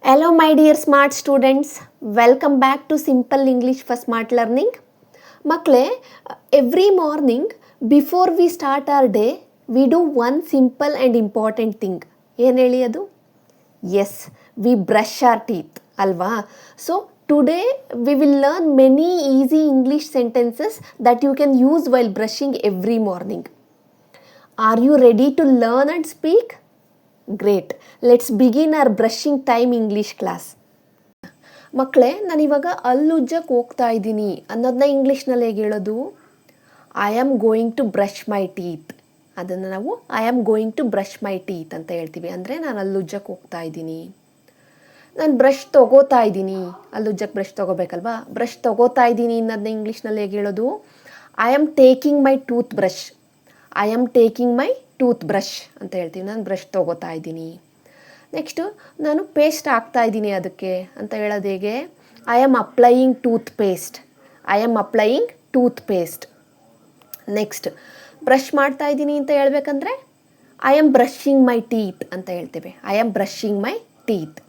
Hello my dear smart students, welcome back to Simple English for Smart Learning. ಮಕ್ಕಳೇ, every morning before we start our day, we do one simple and important thing. ಏನು ಹೇಳಿ ಅದು? Yes, we brush our teeth, ಅಲ್ವಾ? So today we will learn many easy English sentences that you can use while brushing every morning. Are you ready to learn and speak? Great, let's begin our brushing time English class. ಮಕ್ಕಳೇ, ನಾನಿವಾಗ ಹಲ್ಲುಜ್ಜಕ್ಕೆ ಹೋಗ್ತಾ ಇದ್ದೀನಿ ಅನ್ನೋದನ್ನ ಇಂಗ್ಲೀಷ್ನಲ್ಲಿ ಹೇಗೆ ಹೇಳೋದು? I am going to brush my teeth. ಅದನ್ನು ನಾವು I am going to brush my teeth ಅಂತ ಹೇಳ್ತೀವಿ. ಅಂದರೆ ನಾನು ಹಲ್ಲುಜ್ಜಕ್ಕೆ ಹೋಗ್ತಾ ಇದ್ದೀನಿ. ನಾನು ಬ್ರಷ್ ತೊಗೋತಾ ಇದ್ದೀನಿ. ಹಲ್ಲುಜ್ಜಕ್ಕೆ ಬ್ರಷ್ ತೊಗೋಬೇಕಲ್ವಾ? ಬ್ರಷ್ ತೊಗೋತಾ ಇದ್ದೀನಿ ಅನ್ನೋದನ್ನ ಇಂಗ್ಲೀಷ್ನಲ್ಲಿ ಹೇಗೆ ಹೇಳೋದು? I am taking my tooth brush. I am taking my tooth brush ಅಂತ ಹೇಳ್ತೀವಿ. ನಾನು ಬ್ರಷ್ ತೊಗೋತಾ ಇದ್ದೀನಿ. ನೆಕ್ಸ್ಟು ನಾನು ಪೇಸ್ಟ್ ಹಾಕ್ತಾ ಇದ್ದೀನಿ ಅದಕ್ಕೆ ಅಂತ ಹೇಳೋದು ಹೇಗೆ? I am applying tooth paste. I am applying tooth paste. Next brush ಮಾಡ್ತಾ ಇದ್ದೀನಿ ಅಂತ ಹೇಳ್ಬೇಕಂದ್ರೆ I am brushing my teeth ಅಂತ ಹೇಳ್ತೇವೆ. I am brushing my teeth.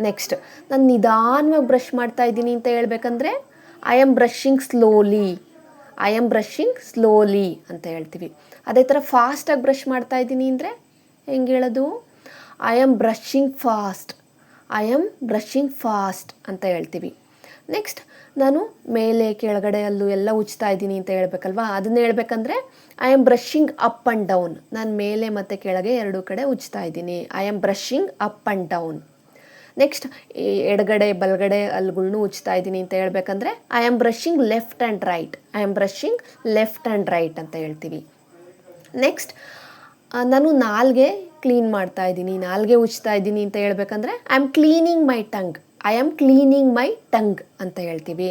Next ನಾನು ನಿಧಾನವಾಗಿ ಬ್ರಷ್ ಮಾಡ್ತಾ ಇದ್ದೀನಿ ಅಂತ ಹೇಳ್ಬೇಕಂದ್ರೆ I am brushing slowly. I am brushing slowly ಅಂತ ಹೇಳ್ತೀವಿ. ಅದೇ ಥರ ಫಾಸ್ಟಾಗಿ ಬ್ರಷ್ ಮಾಡ್ತಾ ಇದ್ದೀನಿ ಅಂದರೆ ಹೆಂಗೆ ಹೇಳೋದು? I am brushing fast. I am brushing fast ಅಂತ ಹೇಳ್ತೀವಿ. ನೆಕ್ಸ್ಟ್ ನಾನು ಮೇಲೆ ಕೆಳಗಡೆ ಅಲ್ಲೂ ಎಲ್ಲ ಉಜ್ತಾ ಇದ್ದೀನಿ ಅಂತ ಹೇಳ್ಬೇಕಲ್ವಾ? ಅದನ್ನ ಹೇಳ್ಬೇಕಂದ್ರೆ I am brushing up and down. ನಾನು ಮೇಲೆ ಮತ್ತು ಕೆಳಗೆ ಎರಡೂ ಕಡೆ ಉಜ್ತಾ ಇದ್ದೀನಿ. I am brushing up and down. Next ಎಡಗಡೆ ಬಲಗಡೆ ಅಲ್ಲುಗಳ್ನು ಉಜ್ತಾ ಇದ್ದೀನಿ ಅಂತ ಹೇಳ್ಬೇಕಂದ್ರೆ I am brushing left and right. I am brushing left and right ಅಂತ ಹೇಳ್ತೀವಿ. ನೆಕ್ಸ್ಟ್ ನಾನು ನಾಲ್ಗೆ ಕ್ಲೀನ್ ಮಾಡ್ತಾ ಇದ್ದೀನಿ, ನಾಲ್ಗೆ ಉಜ್ತಾ ಇದ್ದೀನಿ ಅಂತ ಹೇಳ್ಬೇಕಂದ್ರೆ I am cleaning my tongue. I am cleaning my tongue ಅಂತ ಹೇಳ್ತೀವಿ.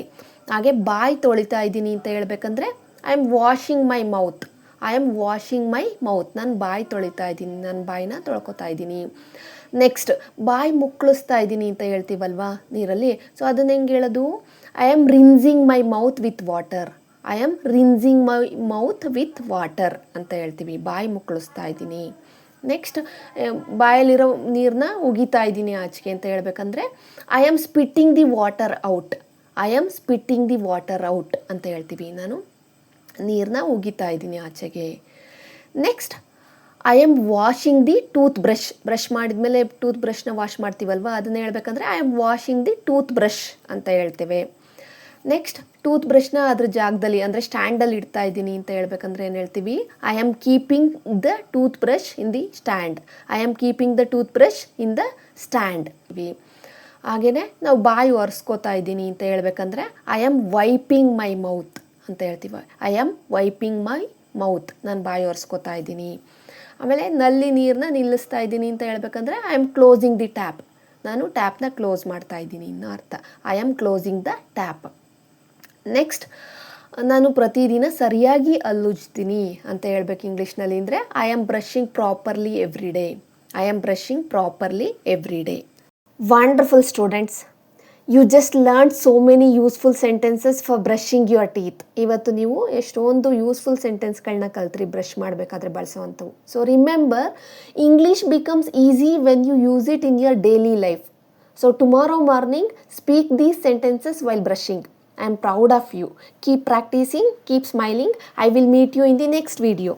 ಹಾಗೆ ಬಾಯಿ ತೊಳಿತಾ ಇದ್ದೀನಿ ಅಂತ ಹೇಳ್ಬೇಕಂದ್ರೆ I am washing my mouth. I am washing my mouth. ನಾನು ಬಾಯಿ ತೊಳಿತಾ ಇದ್ದೀನಿ, ನನ್ನ ಬಾಯಿನ ತೊಳ್ಕೊತಾ ಇದ್ದೀನಿ. ನೆಕ್ಸ್ಟ್ ಬಾಯಿ ಮುಕ್ಕಳಿಸ್ತಾ ಇದ್ದೀನಿ ಅಂತ ಹೇಳ್ತೀವಲ್ವಾ ನೀರಲ್ಲಿ? ಸೊ ಅದನ್ನು ಹೆಂಗೆ ಹೇಳೋದು? I am rinsing my mouth with water. I am rinsing my mouth with water ಅಂತ ಹೇಳ್ತೀವಿ. ಬಾಯಿ ಮುಕ್ಕಳಿಸ್ತಾ ಇದ್ದೀನಿ. ನೆಕ್ಸ್ಟ್ ಬಾಯಲ್ಲಿರೋ ನೀರನ್ನ ಉಗಿತಾ ಇದ್ದೀನಿ ಆಚೆಗೆ ಅಂತ ಹೇಳ್ಬೇಕಂದ್ರೆ I am spitting the water out. I am spitting the water out ಅಂತ ಹೇಳ್ತೀವಿ. ನಾನು ನೀರನ್ನ ಉಗಿತಾ ಇದ್ದೀನಿ ಆಚೆಗೆ. Next I am washing the tooth brush. Brush ಮಾಡಿದ್ಮೇಲೆ ಟೂತ್ ಬ್ರಷ್ನ ವಾಶ್ ಮಾಡ್ತೀವಲ್ವ? ಅದನ್ನ ಹೇಳ್ಬೇಕಂದ್ರೆ I am washing the tooth brush ಅಂತ ಹೇಳ್ತೇವೆ. ನೆಕ್ಸ್ಟ್ ಟೂತ್ ಬ್ರಷ್ನ ಅದ್ರ ಜಾಗದಲ್ಲಿ ಅಂದರೆ ಸ್ಟ್ಯಾಂಡಲ್ಲಿ ಇಡ್ತಾ ಇದ್ದೀನಿ ಅಂತ ಹೇಳ್ಬೇಕಂದ್ರೆ ಏನು ಹೇಳ್ತೀವಿ? I am keeping the tooth brush in the stand. I am keeping the tooth brush in the stand. ಹಾಗೆಯೇ ನಾವು ಬಾಯಿ ಒರೆಸ್ಕೋತಾ ಇದ್ದೀನಿ ಅಂತ ಹೇಳ್ಬೇಕಂದ್ರೆ I am wiping my mouth ಅಂತ ಹೇಳ್ತೀವಿ. I am wiping my mouth. ನಾನು ಬಾಯಿ ಒರೆಸ್ಕೋತಾ ಇದ್ದೀನಿ. ಆಮೇಲೆ ನಲ್ಲಿ ನೀರನ್ನ ನಿಲ್ಲಿಸ್ತಾ ಇದ್ದೀನಿ ಅಂತ ಹೇಳ್ಬೇಕಂದ್ರೆ I am closing the tap. ನಾನು ಟ್ಯಾಪ್ನ ಕ್ಲೋಸ್ ಮಾಡ್ತಾ ಇದ್ದೀನಿ ಅನ್ನೋ ಅರ್ಥ. I am closing the tap. Next ನಾನು ಪ್ರತಿದಿನ ಸರಿಯಾಗಿ ಹಲ್ಲುಜ್ತೀನಿ ಅಂತ ಹೇಳ್ಬೇಕು ಇಂಗ್ಲೀಷ್ನಲ್ಲಿ ಅಂದರೆ I am brushing properly every day. I am brushing properly every day. Wonderful students, you just learn so many useful sentences for brushing your teeth. ಇವತ್ತು ನೀವು ಎಷ್ಟೊಂದು ಯೂಸ್ಫುಲ್ ಸೆಂಟೆನ್ಸ್ಗಳನ್ನ ಕಲ್ತ್ರಿ ಬ್ರಷ್ ಮಾಡಬೇಕಾದ್ರೆ ಬಳಸೋವಂಥವು. So remember, English becomes easy when you use it in your daily life. So tomorrow morning speak these sentences while brushing. I am proud of you. Keep practicing, keep smiling. I will meet you in the next video.